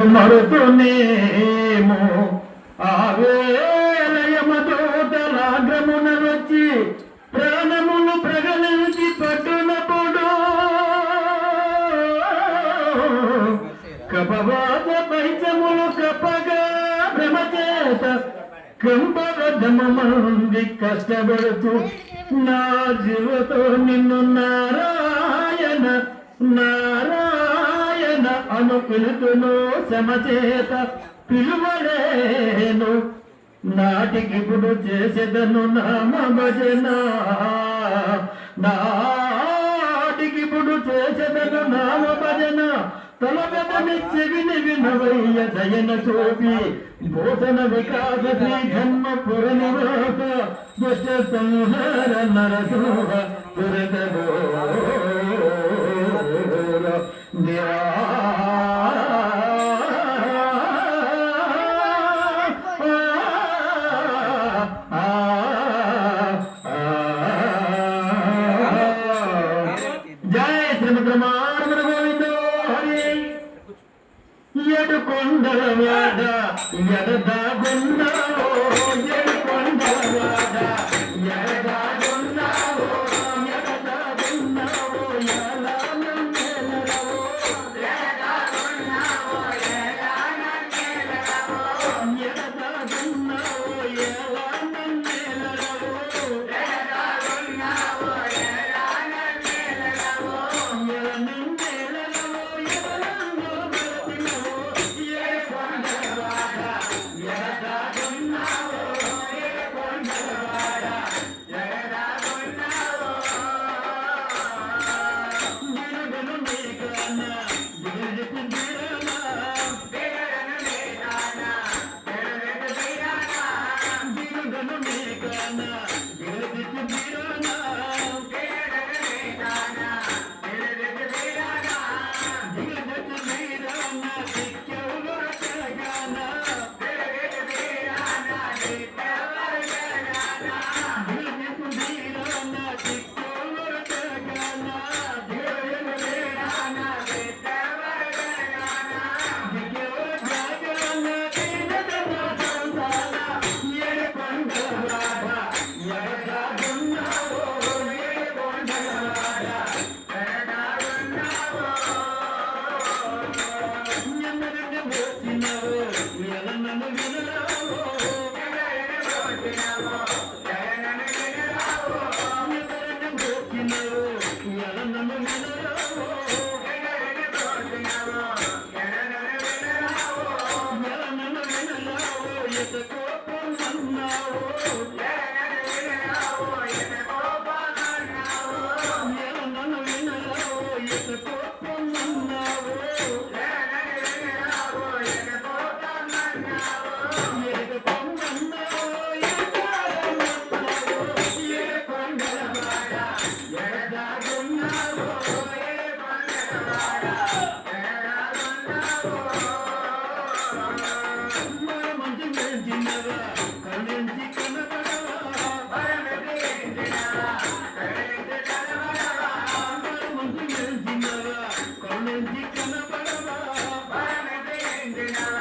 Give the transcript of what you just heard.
మరుతునేమో ఆవేలయమదూతలాగ్రమున వచ్చి ప్రాణములు ప్రగలించి పట్టునప్పుడు కపవాత పైచములు కప్పగా భ్రమచేత కంపగడ్డమంది కష్టపడుతూ నా జీవతో నిన్ను నారాయణ నారాయణ అను పిలుతును సమచేత పిలువలేను నాటికిప్పుడు చేసేదను నామ భజన నాటికిప్పుడు చేసేదను నామ భజన తలపెదని చెవిని వినవయ్య దయన చూపి భూషణ వికాస శ్రీ జన్మ పురనివాస దుష్ట సంహార నరసోహ పురదగో జయ శ్రీమద్రమారమణ గోవిందో హరి ఎడుకొండలవాడ ఎడదాగున్నావో ఎడుకొండలవాడ ఎడదాగున్నావో ఎడదాగున్నావో ఎలా నన్నెలరవో ఎడదాగున్నావో ఎలా నన్నెలరవో ఎడదాగున్నావో ఎలా నన్నెలరవో ఎడదాగున్నావో ఎలా నన్నెలరవో ఎలా నన్నెలరవో ఎడలంగో బతినవో ఎడకొండలవాడ ఎడదాగున్నావో ఎడకొండలవాడ ఎడదాగున్నావో దినగను నీకన దిగజెత్తి దిరనా దిగగను నీకన దిగజెత్తి దిరనా దిగగను నీకన దిగజెత్తి దిరనా దిగగను నీకన దిగజెత్తి దిరనా దిగజెత్తి దిరనా దిక్కెవరు జగనా దిగజెత్తి దిరనా దిక్కెవరు జగనా దిగజెత్తి దిరనా దిక్కెవరు జగనా దిగజెత్తి దిరనా దిక్కెవరు జగనా దిక్కెవరు జగనా దినదన సంతాన ఎడకొండలవాడ ఎడదాగున్నావో ఎడకొండలవాడ ఎడదాగున్నావో ఎన్నడెన్నో వచ్చినవో ఎలా నన్ను వినరావో ఎన్నడెన్నో వచ్చినవో ఎలా నన్ను వినరావో ఎన్నడెన్నో వచ్చినవో ఎలా నన్ను వినరావో ఎన్నడెన్నో వచ్చినవో ఎలా నన్ను వినరావో ఎలా నన్ను వినరావో ఎత కోపం అన్నావో ఎలా నన్ను వినరావో ఎత కోపం అన్నావో ఎలా నన్ను వినరావో ఎత కోపం అన్నావో ఎలా నన్ను వినరావో ఎత కోపం అన్నావో ఎత కోపం అన్నావో ఎడదాగున్నావో ఎడకొండలవాడ ఎడదాగున్నావో ఎడకొండలవాడ ఎడదాగున్నావో మరమంటి మెచ్చినవా కరుణించి కనబడవా మరమంటి మెచ్చినవా కరుణించి కనబడవా మరమంటి మెచ్చినవా కరుణించి కనబడవా మరమంటి మెచ్చినవా